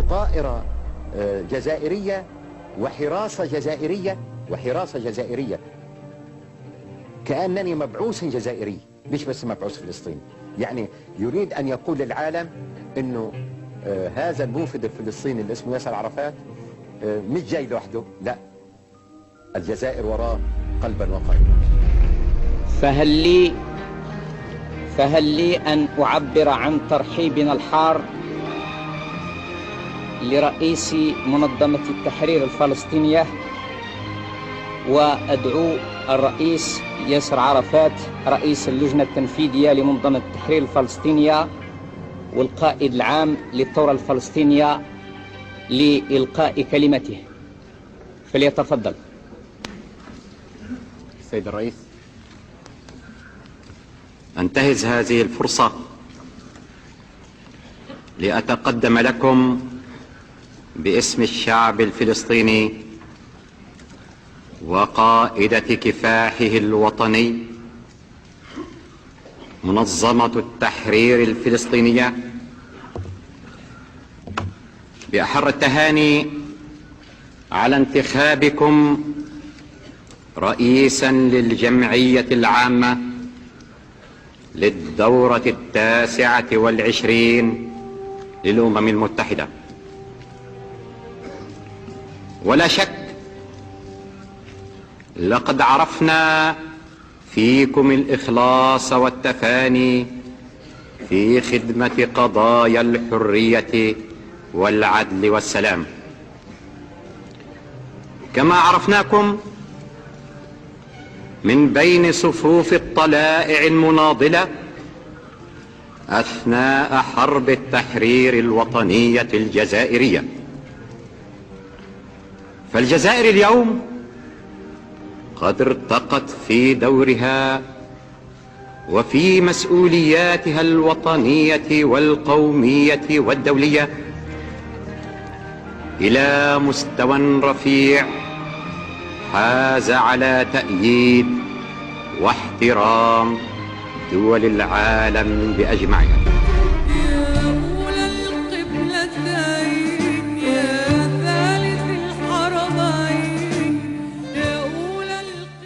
طائرة جزائرية وحراسة جزائرية وحراسة جزائرية، كأنني مبعوث جزائري مش بس مبعوث فلسطيني. يعني يريد أن يقول للعالم أنه هذا الموفد الفلسطيني اللي اسمه ياسر عرفات مش جاي لوحده، لا، الجزائر وراه قلبا وقالبا. فهل لي أن أعبر عن ترحيبنا الحار لرئيس منظمة التحرير الفلسطينية، وأدعو الرئيس ياسر عرفات رئيس اللجنة التنفيذية لمنظمة التحرير الفلسطينية والقائد العام للثورة الفلسطينية لإلقاء كلمته، فليتفضل. السيد الرئيس، أنتهز هذه الفرصة لأتقدم لكم باسم الشعب الفلسطيني وقائدة كفاحه الوطني منظمة التحرير الفلسطينية بأحر التهاني على انتخابكم رئيسا للجمعية العامة للدورة 29 للأمم المتحدة. ولا شك لقد عرفنا فيكم الإخلاص والتفاني في خدمة قضايا الحرية والعدل والسلام، كما عرفناكم من بين صفوف الطلائع المناضلة أثناء حرب التحرير الوطنية الجزائرية. فالجزائر اليوم قد ارتقت في دورها وفي مسؤولياتها الوطنية والقومية والدولية إلى مستوى رفيع حاز على تأييد واحترام دول العالم بأجمعها.